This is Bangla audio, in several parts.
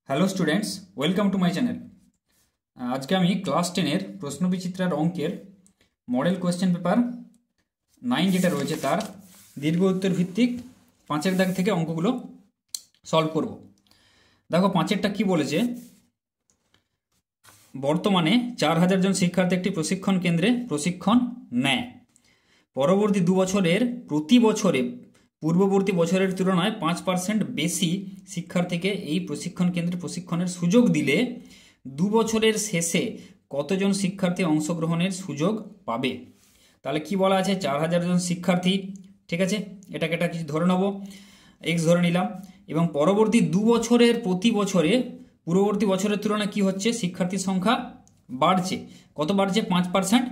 Hello students, welcome to my channel. আজকে আমি ক্লাস 10-এর প্রশ্নবিচিত্রার অঙ্কের মডেল কোয়েশ্চেন পেপার 9 যেটা রয়েছে তার দীর্ঘ উত্তর ভিত্তিক 5-এর দাগ থেকে অঙ্কগুলো সলভ করব। দেখো 5-এরটা কি বলেছে, বর্তমানে 4000 জন শিক্ষার্থী একটি প্রশিক্ষণ কেন্দ্রে প্রশিক্ষণ নেয়। পরবর্তী 2 বছরের প্রতি বছরে পূর্ববর্তী বছরের তুলনায় 5% বেশি শিক্ষার্থীকে এই প্রশিক্ষণ কেন্দ্রে প্রশিক্ষণের সুযোগ দিলে 2 বছরের শেষে কতজন শিক্ষার্থী অংশগ্রহণের সুযোগ পাবে। তাহলে কি বলা আছে, 4000 জন শিক্ষার্থী, ঠিক আছে, এটাকে একটা কিছু ধরে নেব, এক্স ধরে নিলাম, এবং পরবর্তী 2 বছরের প্রতি বছরে পূর্ববর্তী বছরের তুলনায় কি হচ্ছে, শিক্ষার্থীর সংখ্যা বাড়ছে। কত বাড়ছে? 5%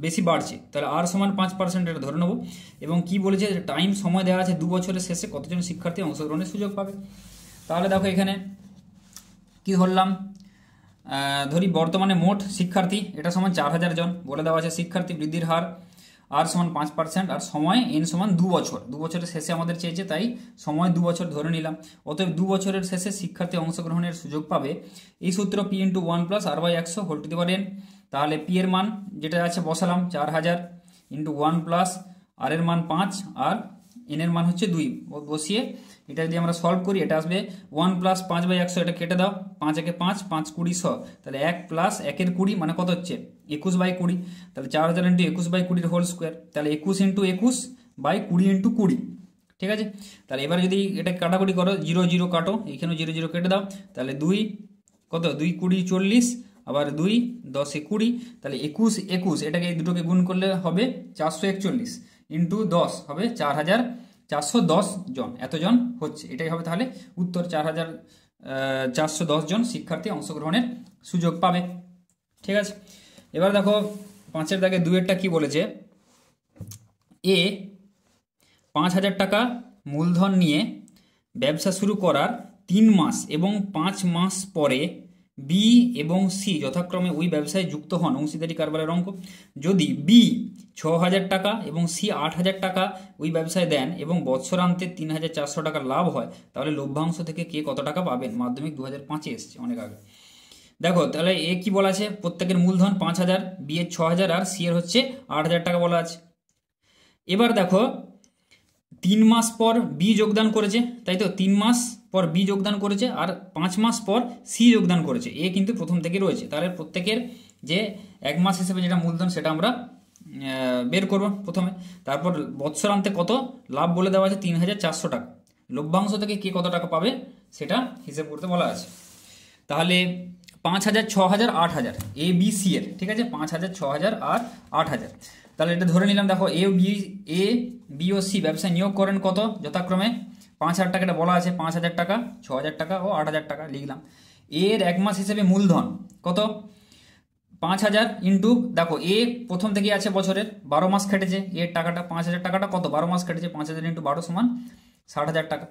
বেশি বাড়ছে। তাহলে আর সমান 5% এটা ধরে নেব। এবং কি বলেছে, টাইম সময় দেওয়া আছে 2 বছরের শেষে কতজন শিক্ষার্থী অংশগ্রহণের সুযোগ পাবে। তাহলে দেখো এখানে কি ধরলাম, ধরি বর্তমানে মোট শিক্ষার্থী এটা সমান 4000 জন বলে দেওয়া আছে। শিক্ষার্থী বৃদ্ধির হার আর সমান 5% আর সময় এন সমান 2 বছর। 2 বছরের শেষে আমাদের চেয়েছে, তাই সময় 2 বছর ধরে নিলাম। অতএব 2 বছরের শেষে শিক্ষার্থী অংশগ্রহণের সুযোগ পাবে। এই সূত্র p × 1 + r/100 whole to the power n। তাহলে p এর মান যেটা আছে বসালাম 4000 × 1 + r এর মান 5 আর n এর মান হচ্ছে 2 বসিয়ে এটা যদি আমরা সলভ করি এটা আসবে 1 + 5/100, এটা কেটে দাও, 5 একে 5, 5 20 100, তাহলে 1 + 1 এর 20 মানে কত হচ্ছে 21/20। তাহলে 4000 × 21/20 হোল স্কোয়ার, তাহলে 21 × 21/20 × 20। ঠিক আছে, তাহলে এবার যদি এটা কাটাকুটি করো, 0 0 কাটো, এখানেও 0 0 কেটে দাও, তাহলে 2 কত 2 20 40, আবার 2 10 20, তাহলে 21 21, এটাকে এই দুটোকে গুণ করলে হবে 441 × 10 হবে 4410 জন, এতজন হচ্ছে, এটাই হবে তাহলে উত্তর। 4410 জন শিক্ষার্থী অংশগ্রহণের সুযোগ পাবে। ঠিক আছে, এবার দেখো 5-এর দাগে 2-এরটা কি বলেছে, এ 5000 টাকা মূলধন নিয়ে ব্যবসা শুরু করার 3 মাস এবং 5 মাস পরে বি এবং সি যথাক্রমে ওই ব্যবসায় যুক্ত হন। অংশীদারি কারবারের অঙ্ক। যদি বি 6000 টাকা এবং সি 8000 টাকা ওই ব্যবসায় দেন এবং বৎসরান্তে 3400 টাকা লাভ হয়, তাহলে লভ্যাংশ থেকে কে কত টাকা পাবেন। মাধ্যমিক 2005-এ এসছে, অনেক আগে। দেখো তাহলে এ কি বলা আছে, প্রত্যেকের মূলধন 5000, বি এর 6000 আর সি এর হচ্ছে 8000 টাকা বলা আছে। এবার দেখো 3 মাস পর বি যোগদান করেছে, তাই তো, 3 মাস পর বি যোগদান করেছে আর 5 মাস পর সি যোগদান করেছে। এ কিন্তু প্রথম থেকে রয়েছে, তাহলে প্রত্যেকের যে 1 মাস হিসেবে যেটা মূলধন সেটা আমরা বের করব প্রথমে। তারপর বৎসরান্তে কত লাভ বলে দেওয়া আছে 3400 টাকা, লভ্যাংশ থেকে কে কত টাকা পাবে সেটা হিসেব করতে বলা আছে। তাহলে 5000 6000 8000 এ বি সি এর, ঠিক আছে, 5000 6000 আর 8000। তাহলে এটা ধরে নিলাম। দেখো এ বি ও সি ব্যবসায় নিয়োগ করেন কত, যথাক্রমে 5000 টাকা, এটা বলা আছে 5000 টাকা, 6000 টাকা ও 8000 টাকা লিখলাম। এর 1 মাস হিসেবে মূলধন কত, 5000 ইন্টু, দেখো এ প্রথম থেকে আছে বছরের 12 মাস খেটেছে, এর টাকাটা 5000 টাকাটা কত 12 মাস খেটেছে, 5000 × 12 সমান 60000 টাকা।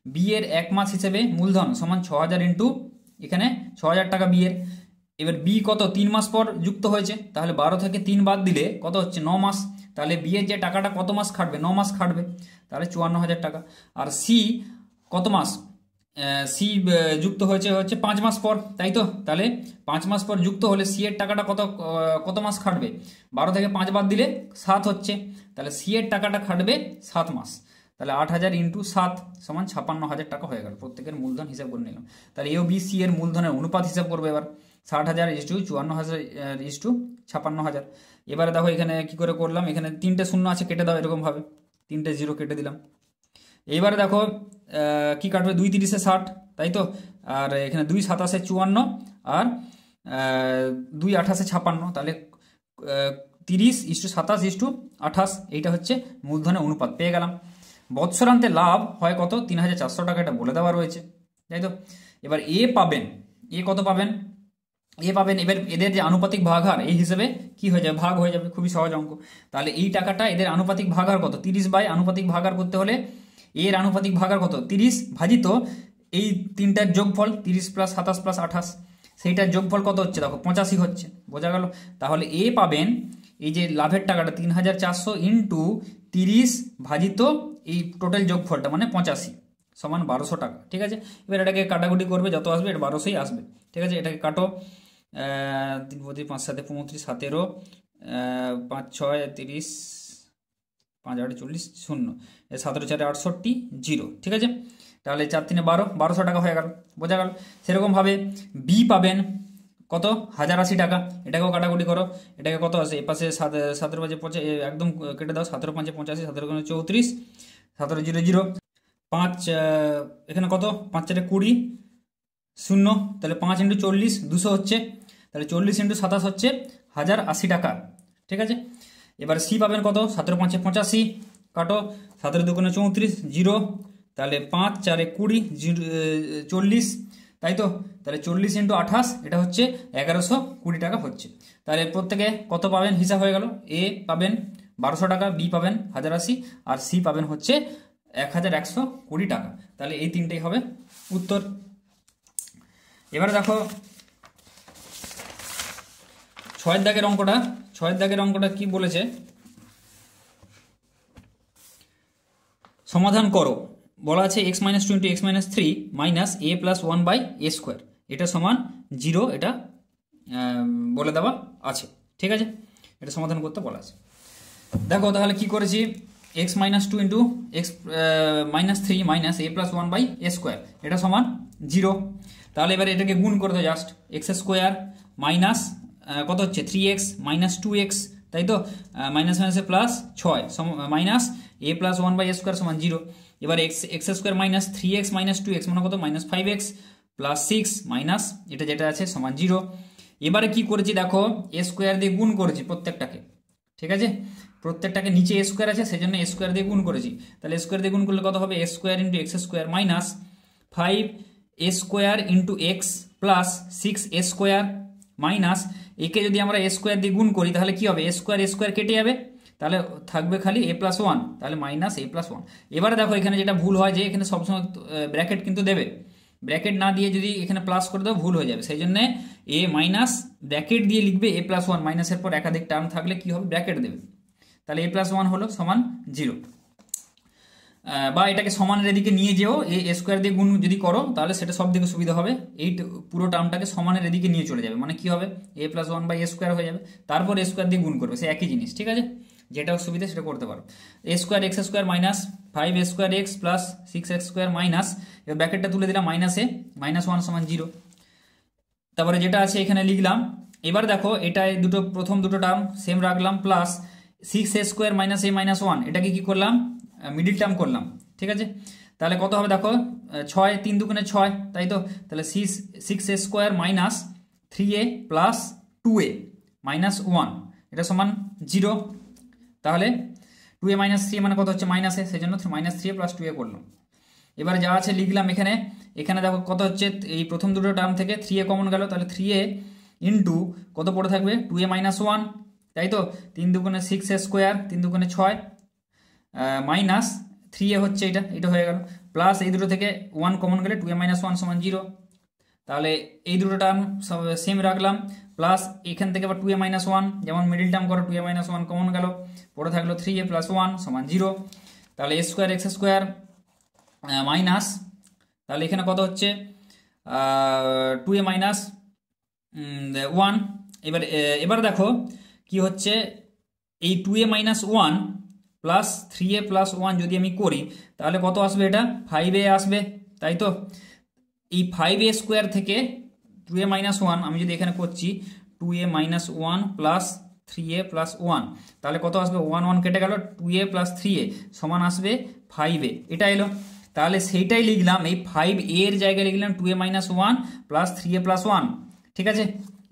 বি এর 1 মাস হিসেবে মূলধন সমান 6000 ইন্টু এখানে 6000 টাকা বি এর। এবার বি কত 3 মাস পর যুক্ত হয়েছে, তাহলে 12 থেকে 3 বাদ দিলে কত হচ্ছে 9 মাস। তাহলে বি এর যে টাকাটা কত মাস খাটবে, 9 মাস খাটবে, তাহলে 54000 টাকা। আর সি কত মাস, সি যুক্ত হয়েছে 5 মাস পর, তাই তো, তাহলে 5 মাস পর যুক্ত হলে সি এর টাকাটা কত মাস খাটবে, 12 থেকে 5 বাদ দিলে 7 হচ্ছে, তাহলে সি এর টাকাটা খাটবে 7 মাস। তাহলে 8000 × 7 সমান 56000 টাকা হয়ে গেল। প্রত্যেকের মূলধন হিসাব করে নিলাম। তাহলে এ বি সি এর মূলধনের অনুপাত হিসাব করবো এবার, 60000 = 54000 = 56000। এবারে দেখো এখানে কি করে করলাম, এখানে 3টে শূন্য আছে, কেটে দাও এরকম ভাবে, 3টে 0 কেটে দিলাম। এবারে দেখো কি কাটবে, 2 × 30 = 60, তাই তো, আর এখানে 2 × 27 = 54 আর 2 × 28 = 56, তাহলে 30 = 27 = 28, এইটা হচ্ছে মূলধনের অনুপাত পেয়ে গেলাম। বৎসরান্তে লাভ হয় কত 3400 টাকা, এটা বলে দেওয়া রয়েছে, তাই তো। এবার এ পাবেন, এ কত পাবেন, এ পাবেন, এবার এদের যে আনুপাতিক ভাগহার এই হিসেবে কি হয়ে যাবে, ভাগ হয়ে যাবে, খুবই সহজ অঙ্ক। তাহলে এই টাকাটা এদের আনুপাতিক ভাগহার কত, 30 আনুপাতিক ভাগহার করতে হলে এর আনুপাতিক ভাগহার কত 30 ভাজিত এই তিনটার যোগফল 30 + 27 + 28, সেইটার যোগফল কত হচ্ছে দেখো 85 হচ্ছে, বোঝা গেল। তাহলে এ পাবেন এই যে লাভের টাকাটা 3400 × 30 ভাজিত এই টোটাল যোগফলটা মানে 85, সমান 1200 টাকা। ঠিক আছে, এবার এটাকে কাটাকুটি করবে, যত আসবে এটা 1200ই আসবে। ঠিক আছে, এটাকে কাটো, 3 × 5 = 35, 17, 5 × 6 = 30, 5 × 8 = 40, 0, 17 × 4 = 68, 0। ঠিক আছে, তাহলে 4 × 3 = 12, 1200 টাকা হয়ে গেল, বোঝা গেল। সেরকমভাবে বি পাবেন কত, 1080 টাকা। এটাকেও কাটাকুটি করো, এটাকে কত আসে, এ পাশে 17 × 5 = একদম কেটে দাও, 17 × 5 = 85, 17 × 34, 17 0 0, 5 এখানে কত, 5 × 4 = 20, 0, তাহলে 5 × 40 200 হচ্ছে, তাহলে 40 × 27 হচ্ছে 1080 টাকা। ঠিক আছে, এবার সি পাবেন কত, 17 × 5 = 85, কাটো, 17 2 × 34, 0, তাহলে 5 × 4 = 20, 40, তাই তো, তাহলে 40 × 28 এটা হচ্ছে 1120 টাকা হচ্ছে। তাহলে প্রত্যেকে কত পাবেন হিসাব হয়ে গেল, এ পাবেন 1200 টাকা, বি পাবেন 1080, আর সি পাবেন হচ্ছে 1120 টাকা। তাহলে এই তিনটেই হবে উত্তর। এবারে দেখো 6 দাগের অঙ্কটা, 6 দাগের অঙ্কটা কি বলেছে, সমাধান করো। বলা আছে x - 2 × x - 3 - a + 1/a², এটা সমান 0, এটা বলে দেওয়া আছে। ঠিক আছে, এটা সমাধান করতে বলা আছে। দেখো তাহলে কি করেছি, x - 2 × x - 3 - a + 1/a², এটা সমান 0। তাহলে এবারে এটাকে গুণ করে দাও, জাস্ট x² মাইনাস কত হচ্ছে 3x - 2x, তাই তো, মাইনাস মাইনাসে প্লাস 6 মাইনাস a + 1/a² সমান 0। এবার x² - 3x - 2x মানে কত, -5x + 6 মাইনাস এটা যেটা আছে সমান 0। এবারে কি করেছি দেখো, a² দিয়ে গুণ করেছি প্রত্যেকটাকে। ঠিক আছে, প্রত্যেকটাকে নিচে a² আছে, সেজন্য a² দিয়ে গুণ করেছি। তাহলে a² দিয়ে গুণ করলে কত হবে, a² × x² minus 5a² × x plus 6a² minus, একে যদি আমরা a² দিয়ে গুণ করি তাহলে কি হবে, a² কেটে যাবে, তাহলে থাকবে খালি a + 1, তাহলে -a + 1। এবারে দেখো এখানে যেটা ভুল হয় যে এখানে সবসময় ব্র্যাকেট কিন্তু দেবে, ব্র্যাকেট না দিয়ে যদি এখানে প্লাস করে দাও ভুল হয়ে যাবে, সেই জন্য a মাইনাস ব্র্যাকেট দিয়ে লিখবে a + 1, মাইনাসের পর একাধিক টার্ম থাকলে কি হবে, ব্র্যাকেট দেবে, তাহলে a + 1 হলো সমান 0। বা এটাকে সমানের এদিকে নিয়ে যেও, a² দিয়ে গুণ যদি করো তাহলে সেটা সব দিকে সুবিধা হবে, এই পুরো টার্মটাকে সমানের এদিকে নিয়ে চলে যাবে, মানে কি হবে, a + 1/a² হয়ে যাবে, তারপর a² দিয়ে গুণ করবে, সে একই জিনিস। ঠিক আছে, যেটা সুবিধা সেটা করতে পারো। a² x² minus 5a² x plus 6x² minus, এবার ব্র্যাকেটটা তুলে দিলাম মাইনাসে, -1 সমান 0। তারপরে যেটা আছে এখানে লিখলাম। এবার দেখো এটা দুটো প্রথম দুটো টার্ম সেম রাখলাম, প্লাস 6a² - a - 1, এটাকে কি করলাম, মিডিল টার্ম করলাম। ঠিক আছে, তাহলে কত হবে দেখো, 6 3 2 × 6, তাই তো, তাহলে 6a² minus 3a plus 2a minus 1, এটা সমান 0। তাহলে 2a - 3 মানে কত হচ্ছে মাইনাসে, সেই জন্য -3a + 2a করলাম। এবার যা আছে লিখলাম এখানে, এখানে দেখো কত হচ্ছে, এই প্রথম দুটো টার্ম থেকে 3a কমন গেল, তাহলে 3a ইন্টু কত পড়ে থাকবে 2a - 1, তাই তো, 3 2 × 6a², 3 2 × 6 মাইনাস 3a হচ্ছে এটা হয়ে গেল, প্লাস এই দুটো থেকে 1 কমন গেলে 2a - 1 সমান 0। তাহলে এই দুটো টার্ম সেম রাখলাম, প্লাস এখান থেকে আবার 2a - 1, যেমন মিডিল টার্ম করো, 2a - 1 কমন গেল, পড়ে থাকলো 3a + 1 সমান 0। তাহলে a² x² মাইনাস, তাহলে এখানে কত হচ্ছে 2a - 1। এবার দেখো কি হচ্ছে, এই 2a - 1 প্লাস 3a + 1 যদি আমি করি তাহলে কত আসবে, এটা 5a আসবে, তাই তো। এই 5a² থেকে 2a - 1 আমি যদি এখানে করছি 2a - 1 প্লাস 3a + 1, তাহলে কত আসবে, 1 1 কেটে গেল, 2a + 3a সমান আসবে 5a, এটা এলো। তাহলে সেইটাই লিখলাম, এই 5a এর জায়গায় লিখলাম 2a - 1 প্লাস 3a + 1। ঠিক আছে,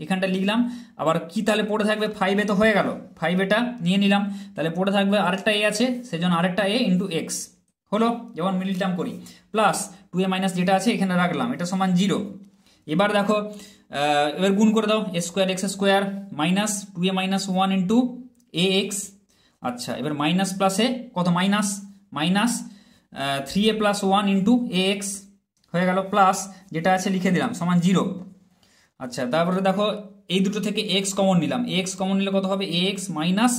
এখানটা লিখলাম। আবার কি তাহলে পড়ে থাকবে, 5a তো হয়ে গেল, 5aটা নিয়ে নিলাম, তাহলে পড়ে থাকবে আরেকটা a আছে, সেজন্য আরেকটা a × x হলো, যেমন মিডিল টার্ম করি, প্লাস 2a মাইনাস যেটা আছে এখানে রাখলাম, এটা সমান 0। এবার দেখো এবার গুণ করে দাও, a² x² minus 2a - 1 × ax। আচ্ছা, এবার মাইনাস প্লাসে কত, মাইনাস 3a + 1 × ax হয়ে গেল, প্লাস যেটা আছে লিখে দিলাম সমান 0। আচ্ছা, তারপরে দেখো এই দুটো থেকে x কমন নিলাম, ax কমন নিলে কত হবে, ax মাইনাস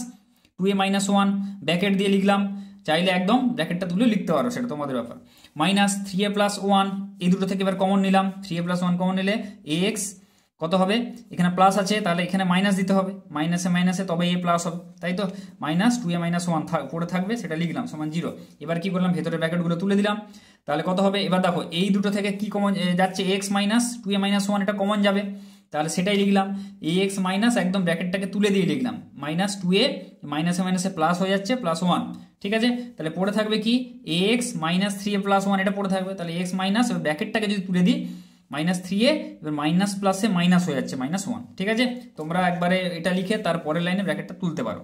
2a - 1, ব্র্যাকেট দিয়ে লিখলাম, চাইলে একদম ব্র্যাকেটটা তুলে লিখতে পারো, সেটা তোমাদের ব্যাপার, মাইনাস 3a প্লাস 1, এই দুটো থেকে এবার কমন নিলাম, 3a প্লাস 1 কমন নিলে ax কত হবে, এখানে প্লাস আছে তাহলে এখানে মাইনাস দিতে হবে, মাইনাসে মাইনাসে তবে এ প্লাস হবে, তাই তো মাইনাস 2a মাইনাস 1 পড়ে থাকবে, সেটা লিখলাম সমান 0। এবার কি করলাম, ভেতরে ব্র্যাকেটগুলো তুলে দিলাম, তাহলে কত হবে, এবার দেখো এই দুটো থেকে কি কমন যাচ্ছে, এক্স মাইনাস 2a মাইনাস 1, এটা কমন যাবে, তাহলে সেটাই লিখলাম, এক্স মাইনাস একদম ব্র্যাকেটটাকে তুলে দিয়ে লিখলাম মাইনাস 2a, মাইনাসে মাইনাসে প্লাস হয়ে যাচ্ছে প্লাস 1, ঠিক আছে। তাহলে পড়ে থাকবে কি এক্স মাইনাস 3a প্লাস 1, এটা পড়ে থাকবে, তাহলে এক্স মাইনাস ব্র্যাকেটটাকে যদি তুলে দিই মাইনাস 3a, এবার মাইনাস প্লাসে মাইনাস হয়ে যাচ্ছে মাইনাস 1, ঠিক আছে। তোমরা একবারে এটা লিখে তারপরের লাইনে ব্র্যাকেটটা তুলতে পারো,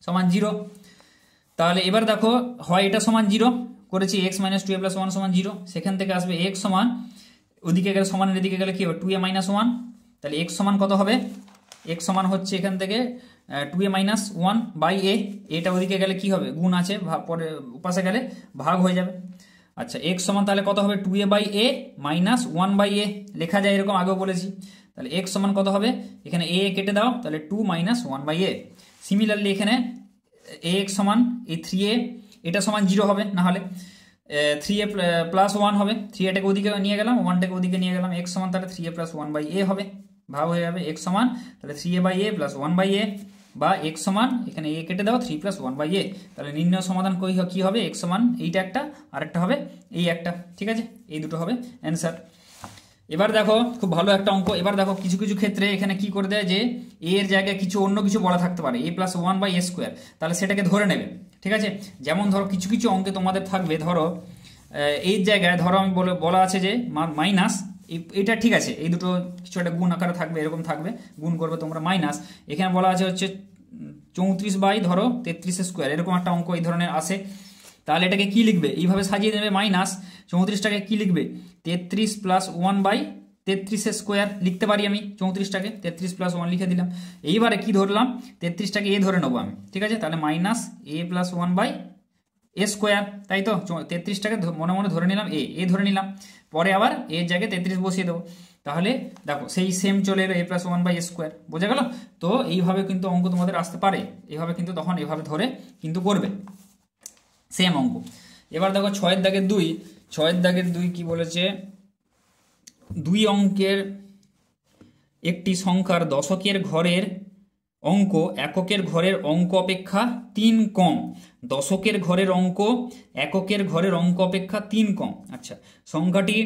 সমান 0। তাহলে এবার দেখো হয় এটা সমান 0 করেছি, এক্স মাইনাস 2a প্লাস 1 সমান 0, সেখান থেকে আসবে এক্স সমান, ওদিকে গেলে সমানের এদিকে গেলে কি হবে 2a মাইনাস 1, তাহলে এক্স সমান কত হবে, এক্স সমান হচ্ছে এখান থেকে 2a মাইনাস 1 বাই এ, এটা ওদিকে গেলে কি হবে গুণ আছে, পরে পাশে গেলে ভাগ হয়ে যাবে। আচ্ছা এক্স সমান তাহলে কত হবে 2a by a minus 1 by a, লেখা যায় এরকম, আগেও বলেছি। তাহলে এক্স সমান কত হবে, এখানে এ কেটে দাও, তাহলে 2 মাইনাস 1 বাই এ। সিমিলারলি এখানে এক্স সমান এই 3a, এটা সমান 0 হবে, না হলে 3a প্লাস 1 হবে, 3aটাকে ওদিকে নিয়ে গেলাম, 1টাকে ওদিকে নিয়ে গেলাম, এক্স সমান তাহলে 3a প্লাস 1 বাই এ হবে, ভাগ হয়ে যাবে, এক্স সমান তাহলে 3a by a plus 1 by a, বা এক্স সমান এখানে এ কেটে দাও 3 প্লাস 1 বাই এ, তাহলে নির্ণয় সমাধান কি হবে, এক্স সমান এইটা একটা, আরেকটা হবে এই একটা, ঠিক আছে, এই দুটো হবে অ্যান্সার। এবার দেখো খুব ভালো একটা অঙ্ক, এবার দেখো কিছু কিছু ক্ষেত্রে এখানে কি করে দেয় যে এ এর জায়গায় কিছু অন্য কিছু বলা থাকতে পারে, এ প্লাস 1 বাই এ স্কোয়ার, তাহলে সেটাকে ধরে নেবে, ঠিক আছে। যেমন ধরো কিছু কিছু অঙ্কে তোমাদের থাকবে, ধরো এই জায়গায় ধরো আমি বলা আছে যে মাইনাস, এটা ঠিক আছে, এই দুটো কিছু একটা গুণ আকারে থাকবে, এরকম থাকবে, গুণ করবে তোমরা মাইনাস, এখানে বলা আছে হচ্ছে 34 বাই ধরো 33 স্কোয়ার, এরকম একটা অঙ্ক এই ধরনের আসে, তাহলে এটাকে কি লিখবে, এইভাবে সাজিয়ে দেবে, মাইনাস 34টাকে কি লিখবে 33 প্লাস 1 বাই 33 স্কোয়ার লিখতে পারি আমি, 34টাকে 33 প্লাস 1 লিখে দিলাম। এইবারে কি ধরলাম, 33টাকে এ ধরে নেবো আমি, ঠিক আছে, তাহলে minus a plus 1 by a square, তাই তো 33টাকে মনে মনে ধরে নিলাম, এ ধরে নিলাম, পরে আবার এর জায়গায় 33 বসিয়ে দেবো, তাহলে দেখো সেই সেম চলে এলো, এ প্লাস 1 বাই এ স্কোয়ার, বোঝা গেল। তো এইভাবে কিন্তু অঙ্ক তোমাদের আসতে পারে, এইভাবে কিন্তু তখন এভাবে ধরে কিন্তু করবে সেম অঙ্ক। এবার দেখো 6 দাগের 2 কি বলেছে, 2 অঙ্কের একটি সংখ্যার দশকের ঘরের অঙ্ক এককের ঘরের অঙ্ক অপেক্ষা 3 কম, দশকের ঘরের অঙ্ক এককের ঘরের অঙ্ক অপেক্ষা 3 কম। আচ্ছা সংখ্যাটি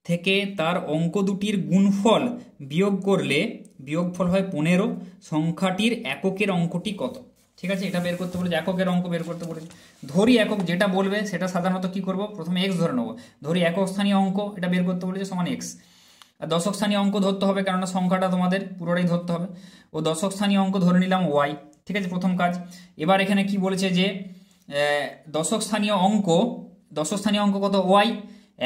থেকে তার অঙ্ক দুটির গুণফল বিয়োগ করলে বিয়োগফল হয় 15, সংখ্যাটির এককের অঙ্কটি কত, ঠিক আছে, এটা বের করতে বলেছে, এককের অঙ্ক বের করতে বলেছে। ধরি একক যেটা বলবে সেটা সাধারণত কি করব, প্রথমে এক্স ধরে নেবো, ধরি একক স্থানীয় অঙ্ক এটা বের করতে বলেছে সমান এক্স, আর দশক স্থানীয় অঙ্ক ধরতে হবে, কেননা সংখ্যাটা তোমাদের পুরোটাই ধরতে হবে, ও দশক স্থানীয় অঙ্ক ধরে নিলাম ওয়াই, ঠিক আছে, প্রথম কাজ। এবার এখানে কি বলেছে যে দশক স্থানীয় অঙ্ক কত ওয়াই,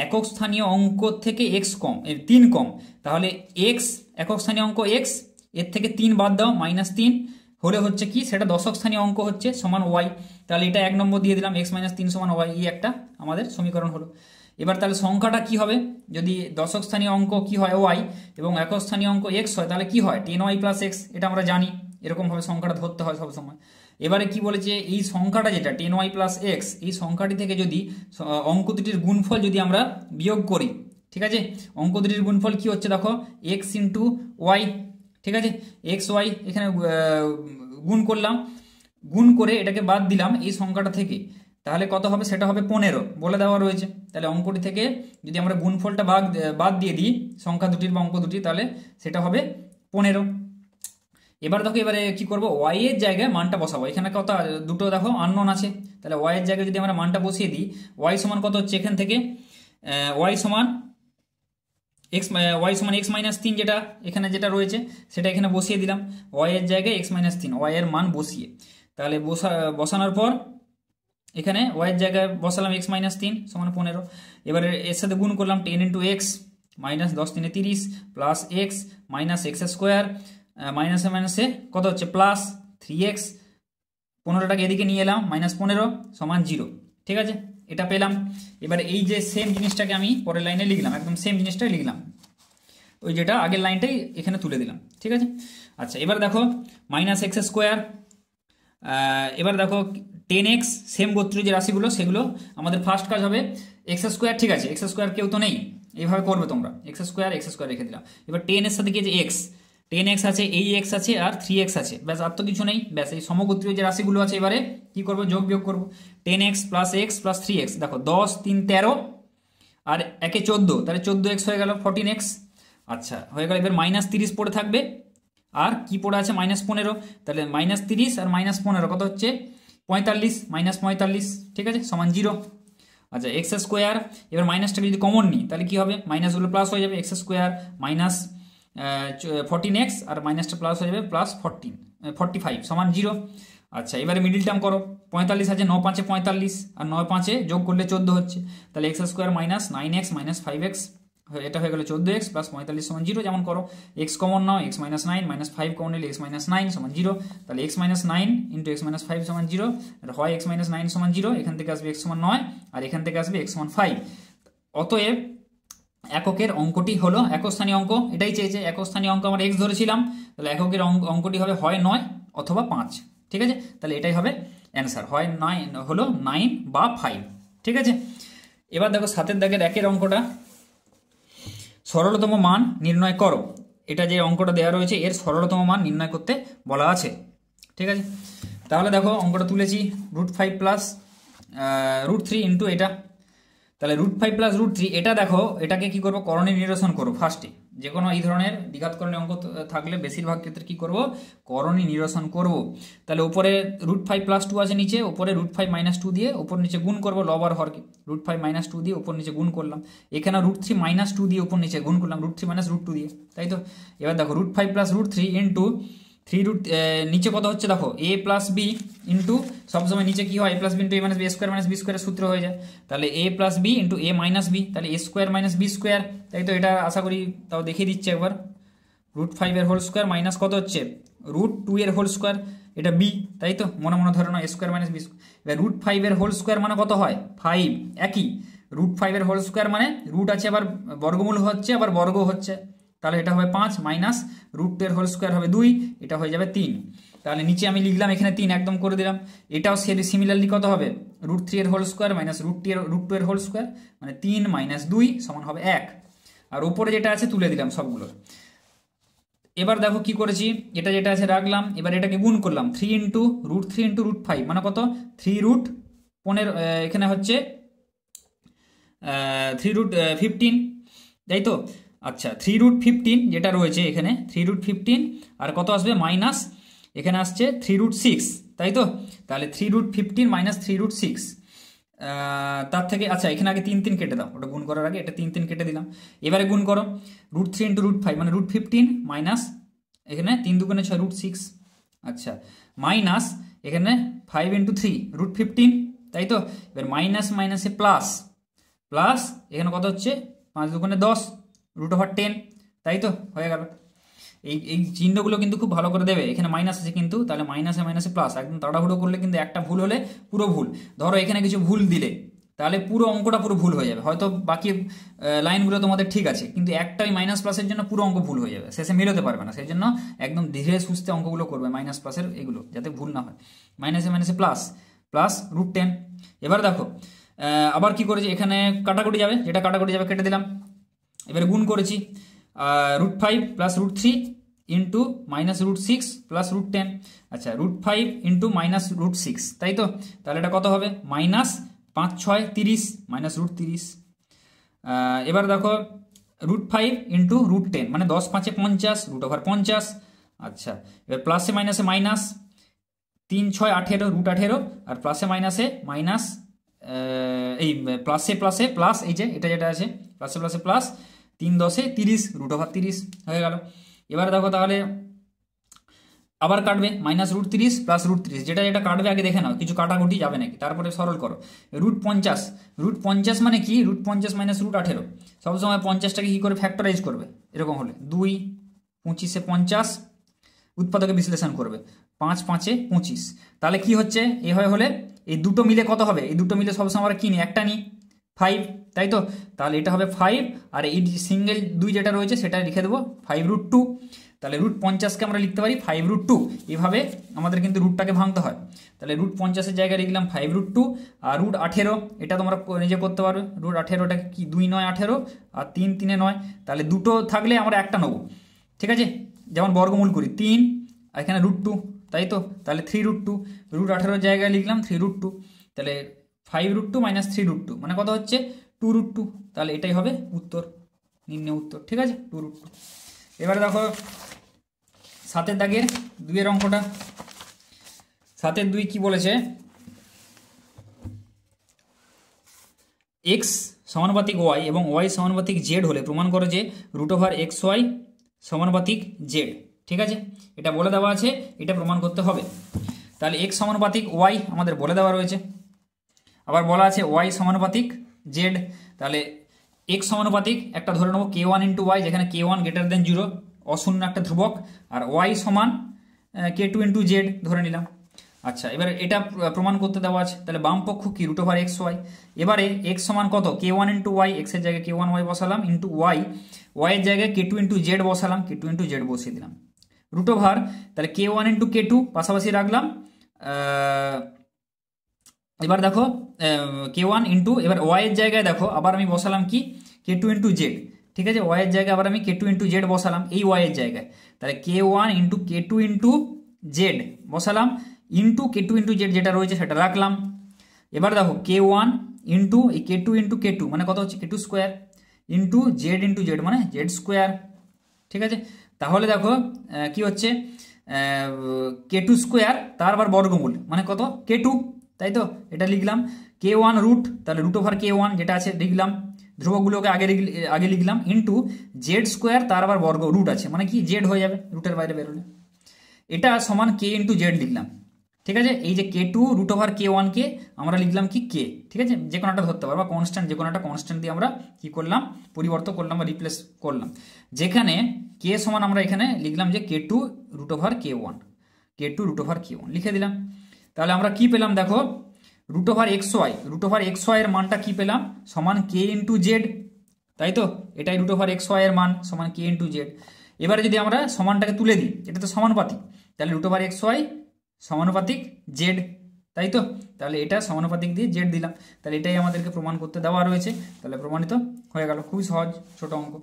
একক স্থানীয় অঙ্ক থেকে এক্স কম 3 কম, তাহলে এক্স একক স্থানীয় অঙ্ক এক্স, এর থেকে 3 বাদ দাও -3 হলে হচ্ছে কি সেটা দশক স্থানীয় অঙ্ক হচ্ছে সমান ওয়াই, তাহলে এটা 1 নম্বর দিয়ে দিলাম, এক্স মাইনাস 3 সমান ওয়াই, এই একটা আমাদের সমীকরণ হলো। এবার তাহলে সংখ্যাটা কি হবে, যদি দশক স্থানীয় অঙ্ক কি হয় ওয়াই এবং একক স্থানীয় অঙ্ক এক্স হয়, তাহলে কি হয় 10y প্লাস এক্স, এটা আমরা জানি, এরকমভাবে সংখ্যাটা ধরতে হয় সবসময়। এবারে কি বলেছে, এই সংখ্যাটা যেটা 10y প্লাস এক্স, এই সংখ্যাটি থেকে যদি অঙ্ক দুটির গুণফল যদি আমরা বিয়োগ করি, ঠিক আছে, অঙ্ক দুটির গুণফল কি হচ্ছে দেখো এক্স ইন্টু ওয়াই, ঠিক আছে, এক্স ওয়াই এখানে গুণ করলাম, গুণ করে এটাকে বাদ দিলাম এই সংখ্যাটা থেকে, তাহলে কত হবে, সেটা হবে 15 বলে দেওয়া রয়েছে। তাহলে অঙ্কটি থেকে যদি আমরা গুণফলটা বাদ দিয়ে দিই সংখ্যা দুটির বা অঙ্ক দুটি, তাহলে সেটা হবে 15। এবার দেখো এবারে কি করব, ওয়াই এর জায়গায় মানটা বসাবো, এখানে কত দুটো দেখো আননোন আছে, তাহলে ওয়াই এর জায়গায় যদি আমরা মানটা বসিয়ে দিই, ওয়াই সমান কত হচ্ছে, এখান থেকে ওয়াই সমান এক্স মাইনাস 3, যেটা এখানে যেটা রয়েছে সেটা এখানে বসিয়ে দিলাম, ওয়াই এর জায়গায় এক্স মাইনাস 3, ওয়াই এর মান বসিয়ে, তাহলে বসানোর পর এখানে ওয়াই এর জায়গায় বসালাম এক্স মাইনাস 3 সমান 15, এবারে এর সাথে গুণ করলাম 10 into x minus 10 3 30 plus x minus x square, মাইনাসে মাইনাসে কত হচ্ছে প্লাস 3x, 15টাকে এদিকে নিয়ে এলাম -15 সমান 0, ঠিক আছে, এটা পেলাম। এবারে এই যে সেম জিনিসটাকে আমি পরের লাইনে লিখলাম, একদম সেম জিনিসটাই লিখলাম, ওই যেটা আগের লাইনটাই এখানে তুলে দিলাম, ঠিক আছে। আচ্ছা এবার দেখো মাইনাস এক্স স্কোয়ার, এবার দেখো 10x সেম গোত্রীয় যে রাশিগুলো সেগুলো আমাদের ফার্স্ট কাজ হবে এক্স স্কোয়ার, ঠিক আছে, এক্স স্কোয়ার কেউ তো নেই, এইভাবে করবে তোমরা, এক্স স্কোয়ার রেখে দিলাম। এবার 10 এর সাথে কি আছে এক্স, 10x আছে, এই এক্স আছে আর 3x আছে, ব্যাস আর তো কিছু নেই। ব্যাস এই সমগোত্রীয় যে রাশিগুলো আছে এবারে কি করবো, যোগ বিয়োগ করবো। 10x plus x plus 3x, দেখো 10 3 13 আর একে 14, তাহলে 14x হয়ে গেল 14x। আচ্ছা হয়ে গেল। এবার -30 পড়ে থাকবে, আর কি পড়ে আছে -15, তাহলে -30 আর -15 কত হচ্ছে 45, -45, ঠিক আছে, সমান 0। আচ্ছা এক্স স্কোয়ার, এবার মাইনাসটাকে যদি কমন নিই তাহলে কি হবে, মাইনাসগুলো প্লাস হয়ে যাবে, এক্স স্কোয়ার মাইনাস 14x আর মাইনাসটা প্লাস হয়ে যাবে প্লাস 45 সমান 0। আচ্ছা এবারে মিডিল টার্ম করো, 45 আছে, 9 5 45 আর 9 5 যোগ করলে 14 হচ্ছে, তাহলে x square minus 9x minus 5x, এটা হয়ে গেল 14x প্লাস 45 সমান 0। যেমন করো এক্স কমন নাও, x মাইনাস 9 মাইনাস 5 কমন নিলে x মাইনাস 9 সমান 0, তাহলে x minus 9 into x minus 5 সমান 0, হয় x মাইনাস 9 সমান 0, এখান থেকে আসবে x সমান 9 আর এখান থেকে আসবে x সমান 5। অতএব এককের অঙ্কটি হলো একক স্থানীয় অঙ্ক, এটাই চেয়েছে, একক স্থানীয় অঙ্ক আমরা x ধরেছিলাম, তাহলে এককের অঙ্কটি হবে হয় 9 অথবা 5, ঠিক আছে, তাহলে এটাই হবে অ্যান্সার, হয় 9 হলো 9 বা 5, ঠিক আছে। এবার দেখো 7 দাগের একের অঙ্কটা, সরলতম মান নির্ণয় করো। এটা যে অঙ্কটা দেওয়া রয়েছে এর সরলতম মান নির্ণয় করতে বলা আছে, ঠিক আছে। তাহলে দেখো অঙ্কটা তুলেছি, √5 প্লাস √3 ইন্টু এটা, তাহলে √5 প্লাস √3, এটা দেখো এটাকে কি করবো, করণীয় নিরসন করবো ফার্স্টে। যে কোনো এই ধরনের দ্বিঘাতকরণীয় অঙ্ক থাকলে বেশিরভাগ ক্ষেত্রে কি করব, করণীয় নিরসন করব। তাহলে উপরে √5 প্লাস 2 আছে, নিচে উপরে √5 মাইনাস 2 দিয়ে উপর নিচে গুণ করবো, লব আর হরকে √5 মাইনাস 2 দিয়ে উপর নিচে গুণ করলাম, এখানে √3 মাইনাস 2 দিয়ে উপর নিচে গুণ করলাম, √3 মাইনাস √2 দিয়ে, তাই তো। এবার দেখো √5 প্লাস √3 ইন্টু 3 নিচে কত হচ্ছে দেখো a প্লাস বি ইন্টু, সবসময় নিচে কি হয় a plus b into a minus b square minus b স্কোয়ারের সূত্র হয়ে যায়, তাহলে a plus b into a minus b, তাহলে a square minus b square, তাই তো। এটা আশা করি তাও দেখিয়ে দিচ্ছে একবার, √5 এর হোল স্কোয়ার মাইনাস কত হচ্ছে √2 এর হোল স্কোয়ার, এটা বি, তাই তো, মনে মনে ধরে নাও a square minus b square. এবার √5 এর হোল স্কোয়ার মানে কত হয় 5, একই, √5 এর হোল স্কোয়ার মানে রুট আছে আবার বর্গমূল হচ্ছে আবার বর্গ হচ্ছে, তাহলে এটা হবে 5 মাইনাস √2 এর হোল স্কোয়ার হবে 2, এটা হয়ে যাবে 3। তাহলে নিচে আমি লিখলাম এখানে 3 একদম করে দিলাম। এটাও সিমিলারলি কত হবে, √3 এর হোল স্কোয়ার মাইনাস √2 এর হোল স্কোয়ার, মানে 3 মাইনাস 2 সমান হবে 1। আর উপরে যেটা আছে তুলে দিলাম সবগুলো। এবার দেখো কি করেছি, এটা যেটা আছে রাখলাম, এবার এটাকে গুণ করলাম, 3 ইন্টু √3 ইন্টু √5 মানে কত 3√15, এখানে হচ্ছে 3√15, তাই তো। আচ্ছা 3√15 যেটা রয়েছে এখানে 3√15 আর কত আসবে মাইনাস, এখানে আসছে 3√6, তাই তো। তাহলে 3√15 মাইনাস 3√6, তার থেকে আচ্ছা এখানে আগে 3 3 কেটে দাও, ওটা গুণ করার আগে এটা 3 3 কেটে দিলাম। এবারে গুণ করো √3 ইন্টু √5 মানে √15 মাইনাস এখানে 3 2 6 √6, আচ্ছা মাইনাস এখানে 5 ইন্টু 3 √15, তাই তো। এবার মাইনাস মাইনাসে প্লাস, প্লাস এখানে কত হচ্ছে 5 2 10 √10, তাই তো, হয়ে গেল। এই চিহ্নগুলো কিন্তু খুব ভালো করে দেবে, এখানে মাইনাস আছে কিন্তু, তাহলে মাইনাসে মাইনাসে প্লাস, একদম তাড়াহুড়ো করলে কিন্তু একটা ভুল হলে পুরো ভুল, ধরো এখানে কিছু ভুল দিলে তাহলে পুরো অঙ্কটা পুরো ভুল হয়ে যাবে, হয়তো বাকি লাইনগুলো তোমাদের ঠিক আছে কিন্তু একটাই মাইনাস প্লাসের জন্য পুরো অঙ্ক ভুল হয়ে যাবে, শেষে মিলাতে পারবে না, সেই জন্য একদম ধীরে সুস্থে অঙ্কগুলো করবে মাইনাস প্লাসের এগুলো, যাতে ভুল না হয়। মাইনাসে মাইনাসে প্লাস, প্লাস √10। এবার দেখো আবার কি করেছি, এখানে কাটাকুটি যাবে, যেটা কাটাকুটি যাবে কেটে দিলাম। এবারে গুণ করেছি √5 প্লাস √3 ইন্টু মাইনাস √6 প্লাস √10, আচ্ছা √5 ইন্টু মাইনাস √6, তাই তো। তাহলে এটা কত হবে মাইনাস 5 6 30 মাইনাস √30। এবার দেখো √5 ইন্টু √10 মানে 10 5 50 √50, আচ্ছা এবার প্লাসে মাইনাসে মাইনাস 3 6 18 √18 আর প্লাসে মাইনাসে মাইনাস, এই প্লাসে প্লাসে প্লাস, এই যে এটা যেটা আছে প্লাসে প্লাসে প্লাস 3 10 30 √30 হয়ে গেল। এবার দেখো তাহলে আবার কাটবে মাইনাস √30 প্লাস √30, যেটা যেটা কাটবে আগে দেখে নাও কিছু কাটাকুটি যাবে নাকি, তারপরে সরল করো। √50 মানে কি, √50 মাইনাস √18, সবসময় 50টাকে কি করে ফ্যাক্টরাইজ করবে, এরকম হলে 2 25 50 উৎপাদকে বিশ্লেষণ করবে, 5 5 25, তাহলে কি হচ্ছে এভাবে হলে এই দুটো মিলে কত হবে, এই দুটো মিলে সবসময় আমরা কি নিই, একটা নিই 5, তাই তো। তাহলে এটা হবে 5 আর এই সিঙ্গেল 2 যেটা রয়েছে সেটা লিখে দেবো 5√2, তাহলে √50কে আমরা লিখতে পারি 5√2। এভাবে আমাদের কিন্তু রুটটাকে ভাঙতে হয়। তাহলে √50-এর জায়গায় লিখলাম 5√2 আর √18, এটা তোমরা নিজে করতে পারবে। √18টাকে কি 2 9 18 আর 3 3 9, তাহলে দুটো থাকলে আমরা একটা নেবো, ঠিক আছে। যেমন বর্গমূল করি 3 আর এখানে √2, তাই তো, তাহলে 3√2, √18 জায়গায় লিখলাম 3√2, তাহলে 5√2 - 3√2 মানে কত হচ্ছে 2√2। তাহলে এটাই হবে উত্তর, নির্ণয় উত্তর, ঠিক আছে, 2√2। এবারে দেখো 7-এর দাগের 2-এর অঙ্কটা। 7-এর 2 কি বলেছে, x সমানুপাতিক y এবং y সমানুপাতিক z হলে প্রমাণ করো যে √xy সমানুপাতিক z, ঠিক আছে, এটা বলে দেওয়া আছে, এটা প্রমাণ করতে হবে। তাহলে x সমানুপাতিক y আমাদের বলে দেওয়া রয়েছে, আবার বলা আছে y সমানুপাতিক z। তাহলে x সমানুপাতিক একটা ধরে নেবো k1 × y, যেখানে k1 > 0, অশূন্য একটা ধ্রুবক, আর y সমান k2 × z ধরে নিলাম। আচ্ছা, এবারে এটা প্রমাণ করতে দেওয়া আছে, তাহলে বাম পক্ষ কি √xy। এবারে x সমান কত k1 × y, x এর জায়গায় k1 y বসালাম, ইন্টু y, y এর জায়গায় k2 × z বসালাম, k2 × z বসিয়ে দিলাম, √, তাহলে k1 × k2 পাশাপাশি রাখলাম। এবার দেখো k1 × এবার y এর জায়গায় দেখো আবার আমি বসালাম কি k2 × z, ঠিক আছে, y এর জায়গায় আবার আমি k2 × z বসালাম এই y এর জায়গায়, তাহলে k1 × k2 × z বসালাম, ইন্টু k2 × z যেটা রয়েছে সেটা রাখলাম। এবার দেখো k1 × এই k2 × k2 মানে কত হচ্ছে k2 square, into z × z মানে z স্কোয়ার, ঠিক আছে। তাহলে দেখো কি হচ্ছে k2 স্কোয়ার তার আবার বর্গমূল মানে কত k2, তাই তো, এটা লিখলাম k1 √, তাহলে √k1 যেটা আছে লিখলাম, ধ্রুবকগুলোকে আগে লিখলাম, ইন্টু z স্কোয়ার তার আবার বর্গ রুট আছে মানে কি z হয়ে যাবে রুটের বাইরে বেরোলে, এটা সমান k × z লিখলাম, ঠিক আছে। এই যে k2 √k1 কে আমরা লিখলাম কি k, ঠিক আছে, যে কোনো একটা ধরতে পারবো কনস্ট্যান্ট, যে কোনো একটা কনস্ট্যান্ট দিয়ে আমরা কি করলাম পরিবর্তন করলাম বা রিপ্লেস করলাম, যেখানে k সমান আমরা এখানে লিখলাম যে k2 √k1, k2 √k1 লিখে দিলাম। তাহলে আমরা কি পেলাম দেখো √xy এর মানটা কি পেলাম সমান k × z, তাই তো, এটাই √xy এর মান সমান k × z। এবারে যদি আমরা সমানটাকে তুলে দিই, এটা তো সমানুপাতিক, তাহলে √xy সমানুপাতিক z, তাই তো, তাহলে এটা সমানুপাতিক দিয়ে z দিলাম, তাহলে এটাই আমাদেরকে প্রমাণ করতে দেওয়া রয়েছে, তাহলে প্রমাণিত হয়ে গেল, খুবই সহজ ছোট অঙ্ক।